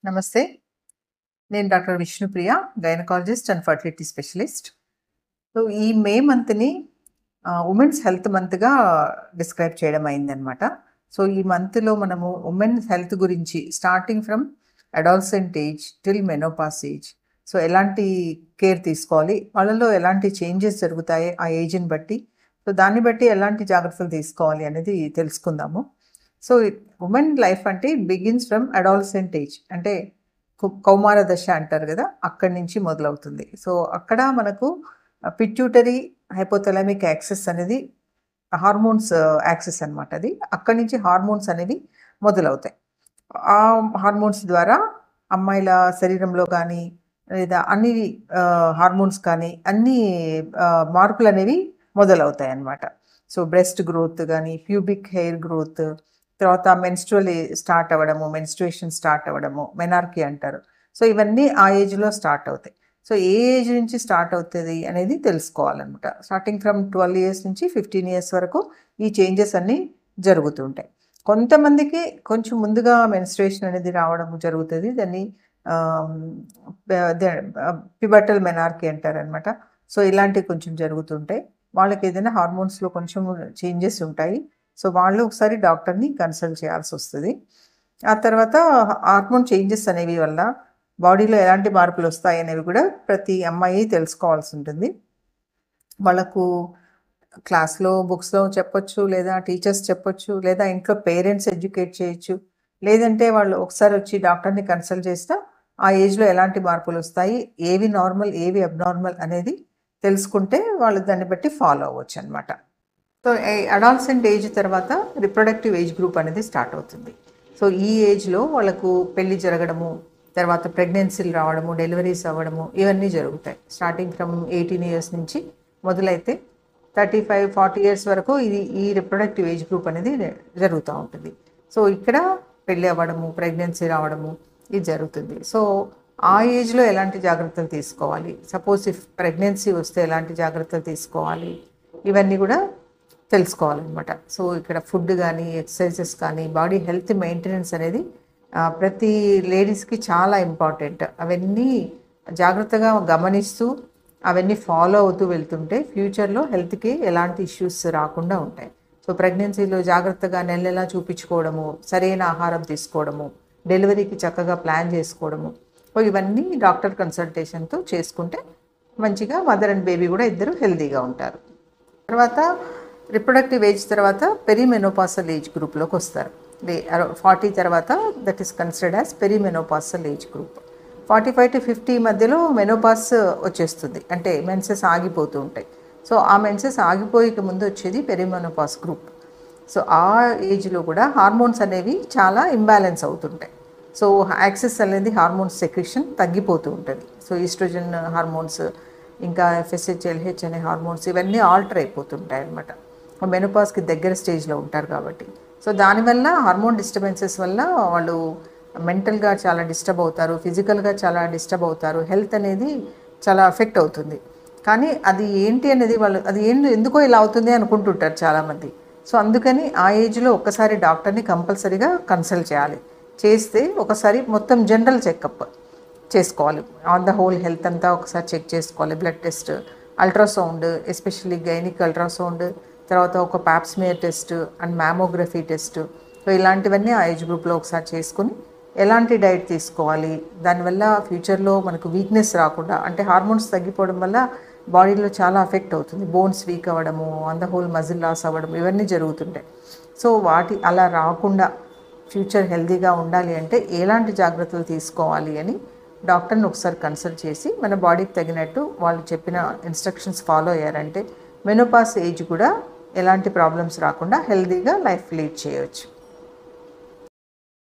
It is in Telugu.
నమస్తే. నేను doctor Vishnupriya, gynaecologist and fertility specialist. So, ఈ మే మంత్‌ని వుమెన్స్ హెల్త్ మంత్‌గా డిస్క్రైబ్ చేయడం అయిందనమాట. సో, ఈ మంత్‌లో మనము వుమెన్స్ హెల్త్ గురించి starting from adolescent age till menopause age. So, ఎలాంటి కేర్ తీసుకోవాలి, వాళ్ళలో ఎలాంటి చేంజెస్ జరుగుతాయి ఆ ఏజ్‌ని బట్టి. సో, దాన్ని బట్టి ఎలాంటి జాగ్రత్తలు తీసుకోవాలి అనేది తెలుసుకుందాము. సో, వుమెన్ లైఫ్ అంటే బిగిన్స్ ఫ్రమ్ అడాలసెంట్ ఏజ్. అంటే కౌమార దశ అంటారు గదా! అక్కడి నుంచి మొదలవుతుంది. సో, అక్కడ మనకు పిట్యూటరీ హైపోథాలమిక్ యాక్సెస్ అనేది హార్మోన్స్ యాక్సెస్ అనమాట అది. అక్కడి నుంచి హార్మోన్స్ అనేవి మొదలవుతాయి. ఆ హార్మోన్స్ ద్వారా అమ్మాయిల శరీరంలో గానీ, లేదా అన్ని హార్మోన్స్ కానీ అన్నీ మార్పులనేవి మొదలవుతాయన్నమాట. సో, బ్రెస్ట్ గ్రోత్ గానీ, ప్యూబిక్ హెయిర్ గ్రోత్, తర్వాత మెన్స్ట్రువల్ స్టార్ట్ అవ్వడము, మెన్స్ట్రుయేషన్ స్టార్ట్ అవ్వడము, మెనార్కీ అంటారు. సో, ఇవన్నీ ఆ ఏజ్‌లో స్టార్ట్ అవుతాయి. సో, ఏ ఏజ్ నుంచి స్టార్ట్ అవుతది అనేది తెలుసుకోవాలనమాట. స్టార్టింగ్ ఫ్రమ్ 12 ఇయర్స్ నుంచి 15 ఇయర్స్ వరకు ఈ చేంజెస్ అన్నీ జరుగుతూ ఉంటాయి. కొంతమందికి కొంచెం ముందుగా మెన్స్ట్రుయేషన్ అనేది రావడం జరుగుతది. దాన్ని ఆహ్, అదే పిబటల్ మెనార్కీ అంటారనమాట. సో, ఇలాంటివి కొంచెం జరుగుతుంటాయి. వాళ్ళకి ఏదైనా హార్మోన్స్‌లో కొంచెం చేంజెస్ ఉంటాయి. సో, వాళ్ళు ఒకసారి డాక్టర్‌ని కన్సల్ట్ చేయాల్సొస్తది. ఆ తర్వాత హార్మోన్ చేంజెస్ అనేవి వల్ల బాడీలో ఎలాంటి మార్పులొస్తాయనేవి కూడా ప్రతి అమ్మాయి తెలుసుకోవాల్సుంటుంది. వాళ్ళకు క్లాస్‌లో, బుక్స్‌లో చెప్పొచ్చు, లేదా టీచర్స్ చెప్పొచ్చు, లేదా ఇంట్లో పేరెంట్స్ ఎడ్యుకేట్ చేయొచ్చు. లేదంటే వాళ్ళు ఒకసారి వచ్చి డాక్టర్‌ని కన్సల్ట్ చేసినా ఆ ఏజ్‌లో ఎలాంటి మార్పులొస్తాయి, ఏవి నార్మల్, ఏవి అబ్‌నార్మల్ అనేది తెలుసుకుంటే వాళ్ళు దాన్ని బట్టి ఫాలో అవ్వొచ్చనమాట. సో, అడాలసెంట్ ఏజ్ తర్వాత రిప్రొడక్టివ్ ఏజ్ గ్రూప్ అనేది స్టార్ట్ అవుతుంది. సో, ఈ ఏజ్‌లో వాళ్ళకు పెళ్లి జరగడము, తర్వాత ప్రెగ్నెన్సీలు రావడము, డెలివరీస్ అవ్వడము ఇవన్నీ జరుగుతాయి. స్టార్టింగ్ ఫ్రమ్ 18 ఇయర్స్ నుంచి మొదలైతే 35, 40 ఇయర్స్ వరకు ఈ రిప్రొడక్టివ్ ఏజ్ గ్రూప్ అనేది జరుగుతూ ఉంటుంది. సో, ఇక్కడ పెళ్లి అవ్వడము, ప్రెగ్నెన్సీ రావడము ఇది జరుగుతుంది. సో, ఆ ఏజ్‌లో ఎలాంటి జాగ్రత్తలు తీసుకోవాలి, సపోజ్ ఇఫ్ ప్రెగ్నెన్సీ వస్తే ఎలాంటి జాగ్రత్తలు తీసుకోవాలి, ఇవన్నీ కూడా తెలుసుకోవాలన్నమాట. సో, ఇక్కడ ఫుడ్ కానీ, ఎక్సర్సైజెస్ కానీ, బాడీ హెల్త్ మెయింటెనెన్స్ అనేది ప్రతి లేడీస్‌కి చాలా ఇంపార్టెంట్. అవన్నీ జాగ్రత్తగా గమనిస్తూ, అవన్నీ ఫాలో అవుతూ వెళ్తుంటే ఫ్యూచర్‌లో హెల్త్‌కి ఎలాంటి ఇష్యూస్ రాకుండా ఉంటాయి. సో, ప్రెగ్నెన్సీలో జాగ్రత్తగా నెల చూపించుకోవడము, సరైన ఆహారం తీసుకోవడము, డెలివరీకి చక్కగా ప్లాన్ చేసుకోవడము, సో, ఇవన్నీ డాక్టర్ కన్సల్టేషన్‌తో చేసుకుంటే మంచిగా మదర్ అండ్ బేబీ కూడా ఇద్దరు హెల్తీగా ఉంటారు. తర్వాత రిప్రొడక్టివ్ ఏజ్ తర్వాత పెరిమెనోపాసల్ ఏజ్ గ్రూప్‌లోకి వస్తారు. 40 తర్వాత that is considered as perimenopausal age group. 45-50 మధ్యలో మెనోపాస్ వచ్చేస్తుంది. అంటే మెన్సెస్ ఆగిపోతూ ఉంటాయి. సో, ఆ మెన్సెస్ ఆగిపోయేకి ముందు వచ్చేది పెరిమెనోపాస్ గ్రూప్. సో, ఆ ఏజ్‌లో కూడా హార్మోన్స్ అనేవి చాలా ఇంబ్యాలెన్స్ అవుతుంటాయి. సో, యాక్సెస్ అనేది హార్మోన్స్ సెక్రెషన్ తగ్గిపోతూ ఉంటుంది. సో, ఈస్ట్రోజన్ హార్మోన్స్, ఇంకా ఎఫ్ఎస్హెచ్, ఎల్హెచ్ అనే హార్మోన్స్ ఇవన్నీ ఆల్టర్ అయిపోతుంటాయి అన్నమాట. మెనోపాజ్‌కి దగ్గర స్టేజ్‌లో ఉంటారు కాబట్టి. సో, దానివల్ల హార్మోన్ డిస్టర్బెన్సెస్ వల్ల వాళ్ళు మెంటల్‌గా చాలా డిస్టర్బ్ అవుతారు, ఫిజికల్‌గా చాలా డిస్టర్బ్ అవుతారు. హెల్త్ అనేది చాలా ఎఫెక్ట్ అవుతుంది. కానీ అది ఏంటి అనేది వాళ్ళు అది ఎందుకో ఇలా అవుతుంది అనుకుంటుంటారు చాలామంది. సో, అందుకని ఆ ఏజ్‌లో ఒక్కసారి డాక్టర్‌ని కంపల్సరీగా కన్సల్ట్ చేయాలి. చేస్తే ఒకసారి మొత్తం జనరల్ చెకప్ చేసుకోవాలి. ఆన్ ద హోల్ హెల్త్ అంతా ఒకసారి చెక్ చేసుకోవాలి. Blood test, ultrasound, especially gynaec ultrasound, తర్వాత ఒక pop smear test and mammography test. So, ఇలాంటివన్నీ ఆ ఏజ్ గ్రూప్‌లో ఒకసారి చేసుకొని ఎలాంటి డైట్ తీసుకోవాలి, దానివల్ల ఫ్యూచర్లో మనకు వీక్నెస్ రాకుండా, అంటే హార్మోన్స్ తగ్గిపోవడం వల్ల బాడీలో చాలా ఎఫెక్ట్ అవుతుంది. బోన్స్ వీక్ అవ్వడము, on the whole muscle loss అవ్వడం ఇవన్నీ జరుగుతుంటాయి. సో, అలా రాకుండా ఫ్యూచర్ హెల్తీగా ఉండాలి అంటే ఎలాంటి జాగ్రత్తలు తీసుకోవాలి అని డాక్టర్ని ఒకసారి కన్సల్ట్ చేసి మన బాడీకి తగినట్టు వాళ్ళు చెప్పిన ఇన్స్ట్రక్షన్స్ ఫాలో అయ్యారంటే మెనోపాస్ ఏజ్ కూడా ఎలాంటి ప్రాబ్లమ్స్ రాకుండా హెల్తీగా లైఫ్ లీడ్ చేయవచ్చు.